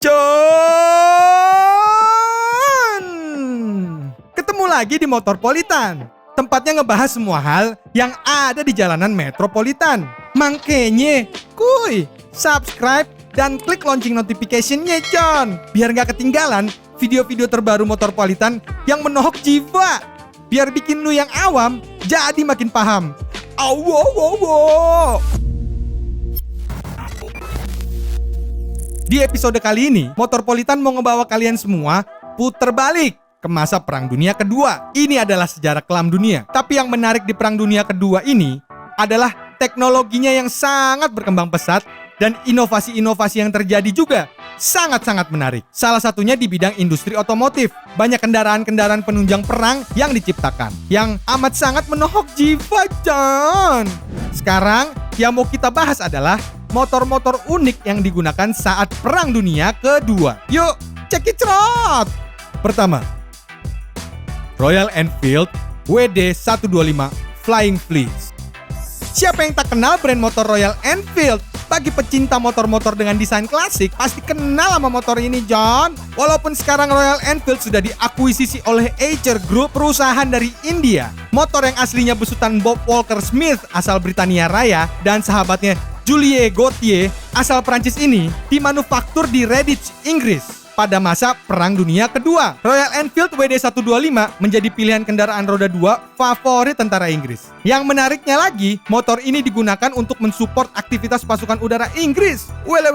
John! Ketemu lagi di Motorpolitan. Tempatnya ngebahas semua hal yang ada di jalanan metropolitan. Makanya, kuy, subscribe dan klik lonceng notification-nya, John. Biar gak ketinggalan video-video terbaru Motorpolitan yang menohok jiwa. Biar bikin lu yang awam jadi makin paham. Awowowo. Di episode kali ini, Motorpolitan mau ngebawa kalian semua puter balik ke masa Perang Dunia Kedua. Ini adalah sejarah kelam dunia. Tapi yang menarik di Perang Dunia Kedua ini adalah teknologinya yang sangat berkembang pesat dan inovasi-inovasi yang terjadi juga sangat-sangat menarik. Salah satunya di bidang industri otomotif. Banyak kendaraan-kendaraan penunjang perang yang diciptakan, yang amat sangat menohok jiwa, John. Sekarang yang mau kita bahas adalah motor-motor unik yang digunakan saat Perang Dunia Kedua. Yuk, check it out! Pertama, Royal Enfield WD-125 Flying Fleece. Siapa yang tak kenal brand motor Royal Enfield? Bagi pecinta motor-motor dengan desain klasik, pasti kenal sama motor ini, John. Walaupun sekarang Royal Enfield sudah diakuisisi oleh Eicher Group, perusahaan dari India. Motor yang aslinya besutan Bob Walker Smith asal Britania Raya dan sahabatnya Julie Gauthier asal Prancis ini dimanufaktur di Redditch, Inggris pada masa Perang Dunia Kedua. Royal Enfield WD-125 menjadi pilihan kendaraan roda 2 favorit tentara Inggris. Yang menariknya lagi, motor ini digunakan untuk mensupport aktivitas pasukan udara Inggris. Wele,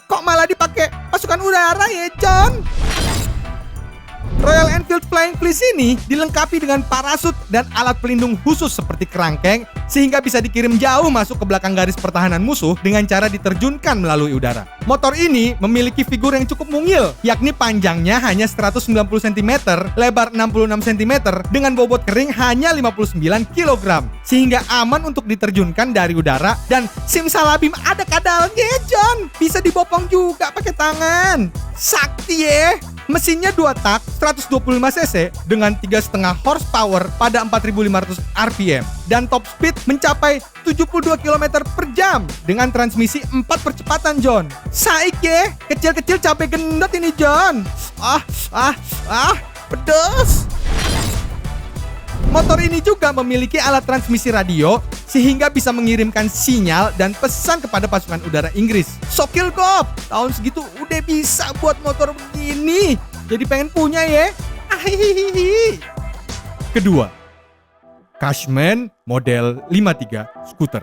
kok malah dipakai pasukan udara ya, John? Royal Enfield Flying Fleece ini dilengkapi dengan parasut dan alat pelindung khusus seperti kerangkeng sehingga bisa dikirim jauh masuk ke belakang garis pertahanan musuh dengan cara diterjunkan melalui udara. Motor ini memiliki figur yang cukup mungil, yakni panjangnya hanya 190 cm, lebar 66 cm, dengan bobot kering hanya 59 kg, sehingga aman untuk diterjunkan dari udara dan simsalabim ada kadalnya, John. Bisa dibopong juga pakai tangan. Sakti ya. Mesinnya 2 tak 125 cc dengan 3,5 horsepower pada 4.500 rpm dan top speed mencapai 72 km per jam dengan transmisi 4 percepatan, John. Saik ya, kecil-kecil capek gendot ini, John. Pedes. Motor ini juga memiliki alat transmisi radio sehingga bisa mengirimkan sinyal dan pesan kepada pasukan udara Inggris. Sokil kop, tahun segitu udah bisa buat motor begini. Jadi pengen punya ya. Kedua, Cashman model 53 scooter.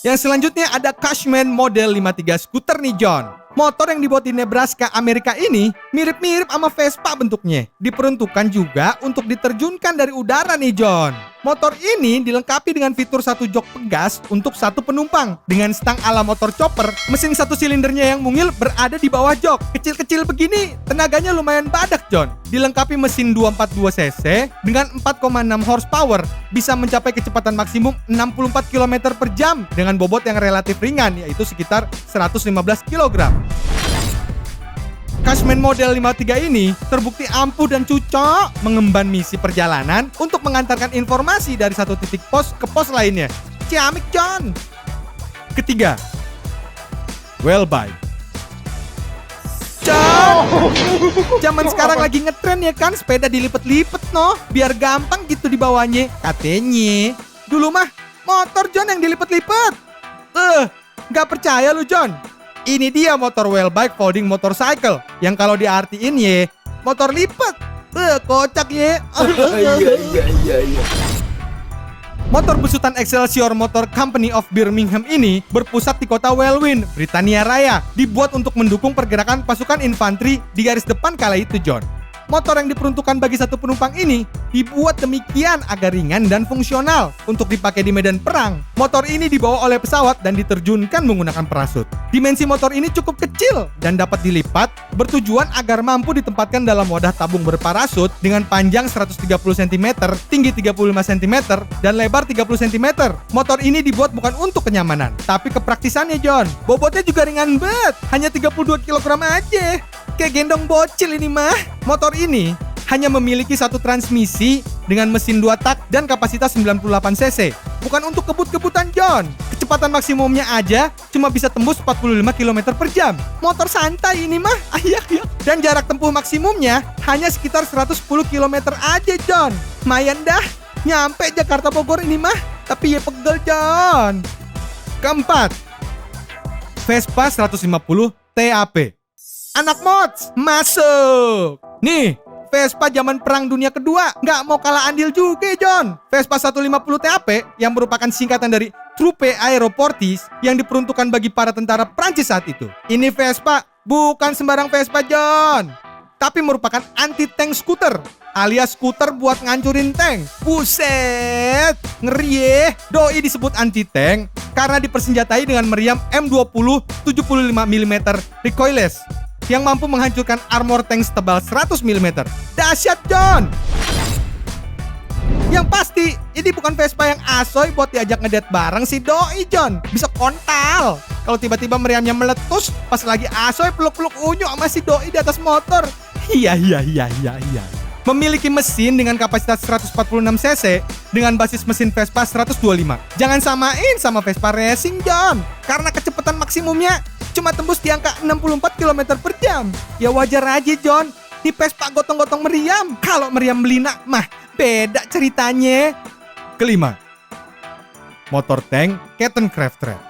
Yang selanjutnya ada Cashman model 53 scooter nih, John. Motor yang dibuat di Nebraska, Amerika ini mirip-mirip sama Vespa bentuknya. Diperuntukkan juga untuk diterjunkan dari udara nih, John. Motor ini dilengkapi dengan fitur 1 jok pegas untuk 1 penumpang. Dengan stang ala motor chopper, mesin 1 silindernya yang mungil berada di bawah jok. Kecil-kecil begini, tenaganya lumayan badak, John. Dilengkapi mesin 242 cc dengan 4,6 horsepower. Bisa mencapai kecepatan maksimum 64 km per jam dengan bobot yang relatif ringan, yaitu sekitar 115 kg. Cashman model 53 ini terbukti ampuh dan cocok mengemban misi perjalanan untuk mengantarkan informasi dari satu titik pos ke pos lainnya. Ciamik, John. Ketiga, Wellbike. John, zaman sekarang lagi ngetren ya kan, sepeda dilipet-lipet no, biar gampang gitu dibawanya. Katanya, dulu mah motor, John, yang dilipet-lipet. Gak percaya lu, John? Ini dia motor Wellbike folding motorcycle yang kalau diartiin ye motor lipat. Kocak ye. Iya. Motor besutan Excelsior Motor Company of Birmingham ini berpusat di kota Welwyn, Britania Raya. Dibuat untuk mendukung pergerakan pasukan infanteri di garis depan kala itu, John. Motor yang diperuntukkan bagi 1 penumpang ini dibuat demikian agar ringan dan fungsional untuk dipakai di medan perang. Motor ini dibawa oleh pesawat dan diterjunkan menggunakan parasut. Dimensi motor ini cukup kecil dan dapat dilipat, bertujuan agar mampu ditempatkan dalam wadah tabung berparasut dengan panjang 130 cm, tinggi 35 cm, dan lebar 30 cm. Motor ini dibuat bukan untuk kenyamanan, tapi kepraktisannya, John. Bobotnya juga ringan banget, hanya 32 kg aja. Kayak gendong bocil ini mah. Motor ini hanya memiliki 1 transmisi dengan mesin 2 tak dan kapasitas 98 cc. Bukan untuk kebut-kebutan, John. Kecepatan maksimumnya aja cuma bisa tembus 45 km per jam. Motor santai ini mah. Ayak. Dan jarak tempuh maksimumnya hanya sekitar 110 km aja, John. Lumayan dah. Nyampe Jakarta Bogor ini mah. Tapi ya pegel, John. Keempat, Vespa 150 TAP. Anak mods, masuk. Nih, Vespa zaman Perang Dunia Kedua. Nggak mau kalah andil juga, John. Vespa 150 TAP yang merupakan singkatan dari Troupe Aeroportis yang diperuntukkan bagi para tentara Prancis saat itu. Ini Vespa bukan sembarang Vespa, John, tapi merupakan anti-tank skuter, alias skuter buat ngancurin tank. Buset, ngeri ya. Doi disebut anti-tank karena dipersenjatai dengan meriam M20 75 mm recoilless yang mampu menghancurkan armor tank setebal 100 mm. Dahsyat, John. Yang pasti, ini bukan Vespa yang asoy buat diajak ngedate bareng si Doi, John. Bisa kontal kalau tiba-tiba meriamnya meletus pas lagi asoy peluk-peluk unyu sama si Doi di atas motor. Iya. Memiliki mesin dengan kapasitas 146 cc dengan basis mesin Vespa 125. Jangan samain sama Vespa Racing, John, karena kecepatan maksimumnya cuma tembus di angka 64 km per jam. Ya wajar aja, John. Di Vespa gotong-gotong meriam. Kalau meriam Belina mah beda ceritanya. Kelima, motor tank Kettenkraft Red.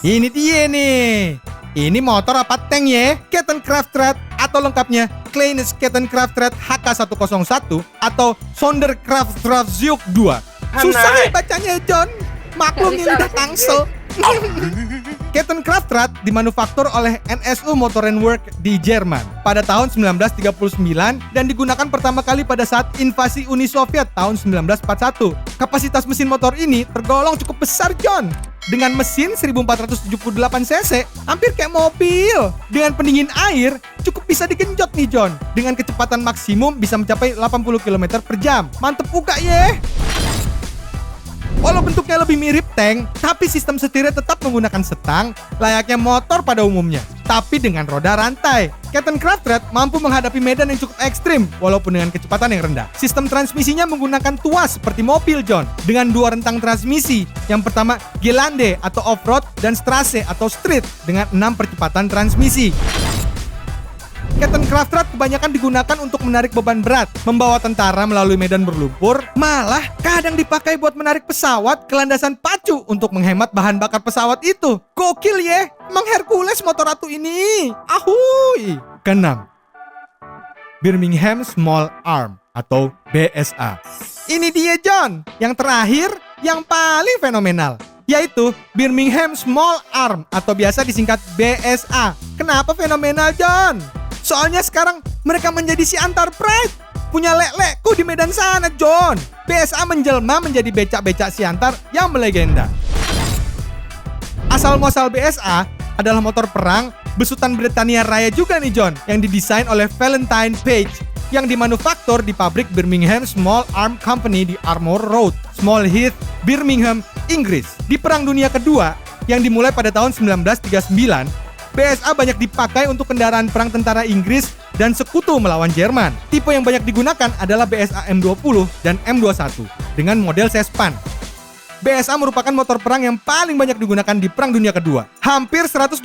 Ini dia nih. Ini motor apa tank ya? Kettenkraft Red atau lengkapnya Kleines Kettenkraft Red HK101 atau Sonderkraftfahrzeug 2. Susah bacanya, John. Maklum ini udah tangsel. Kettenkraft Red dimanufaktur oleh NSU Motorenwerk di Jerman pada tahun 1939 dan digunakan pertama kali pada saat invasi Uni Soviet tahun 1941. Kapasitas mesin motor ini tergolong cukup besar, John. Dengan mesin 1478 cc, hampir kayak mobil. Dengan pendingin air, cukup bisa digenjot nih, John. Dengan kecepatan maksimum bisa mencapai 80 km per jam. Mantep juga ya. Walau bentuknya lebih mirip tank, tapi sistem setirnya tetap menggunakan setang layaknya motor pada umumnya, tapi dengan roda rantai. Kettenkraft Red mampu menghadapi medan yang cukup ekstrim walaupun dengan kecepatan yang rendah. Sistem transmisinya menggunakan tuas seperti mobil, John, dengan dua rentang transmisi. Yang pertama Gelände atau off-road dan Straße atau street dengan 6 percepatan transmisi. Kettenkraft Red kebanyakan digunakan untuk menarik beban berat, membawa tentara melalui medan berlumpur, malah kadang dipakai buat menarik pesawat ke landasan pacu untuk menghemat bahan bakar pesawat itu. Gokil ya, emang Hercules motor ratu ini. Ahuy. Keenam, Birmingham Small Arm atau BSA. Ini dia, John, yang terakhir yang paling fenomenal, yaitu Birmingham Small Arm atau biasa disingkat BSA. Kenapa fenomenal, John? Soalnya sekarang mereka menjadi si antar pride. Punya lek-lekku di medan sana, John. BSA menjelma menjadi becak-becak siantar yang melegenda. Asal-muasal BSA adalah motor perang besutan Britania Raya juga nih, John, yang didesain oleh Valentine Page, yang dimanufaktur di pabrik Birmingham Small Arm Company di Armour Road, Small Heath, Birmingham, Inggris. Di Perang Dunia Kedua yang dimulai pada tahun 1939, BSA banyak dipakai untuk kendaraan perang tentara Inggris dan sekutu melawan Jerman. Tipe yang banyak digunakan adalah BSA M20 dan M21 dengan model Sespan. BSA merupakan motor perang yang paling banyak digunakan di Perang Dunia Kedua. Hampir 126.000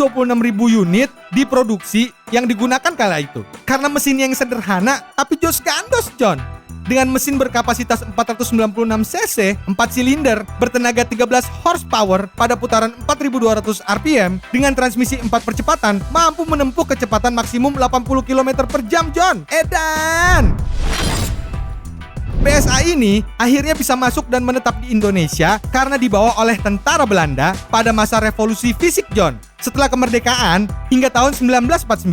unit diproduksi yang digunakan kala itu. Karena mesin yang sederhana tapi jos gandos, John. Dengan mesin berkapasitas 496 cc, 4 silinder, bertenaga 13 horsepower pada putaran 4200 rpm dengan transmisi 4 percepatan, mampu menempuh kecepatan maksimum 80 km per jam, John. Edan! BSA ini akhirnya bisa masuk dan menetap di Indonesia karena dibawa oleh tentara Belanda pada masa revolusi fisik, John, setelah kemerdekaan hingga tahun 1949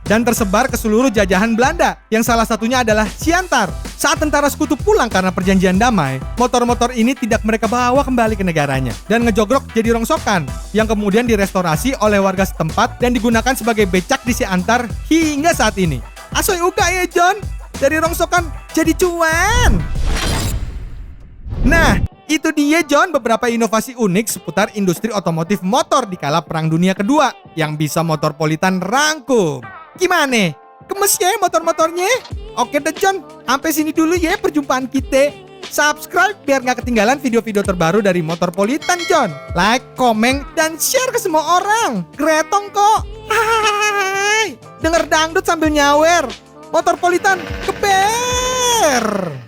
dan tersebar ke seluruh jajahan Belanda yang salah satunya adalah Siantar. Saat tentara sekutu pulang karena perjanjian damai, motor-motor ini tidak mereka bawa kembali ke negaranya dan ngejogrok jadi rongsokan yang kemudian direstorasi oleh warga setempat dan digunakan sebagai becak di Siantar hingga saat ini. Asoy uga ya, John, dari rongsokan jadi cuan. Nah, itu dia, John, beberapa inovasi unik seputar industri otomotif motor di kala Perang Dunia Kedua yang bisa Motorpolitan rangkum. Gimana? Gemes ya motor-motornya? Oke deh, John, sampai sini dulu ya perjumpaan kita. Subscribe biar gak ketinggalan video-video terbaru dari Motorpolitan John. Like, komen, dan share ke semua orang. Gretong kok. Hai, denger dangdut sambil nyawer. Motorpolitan keber.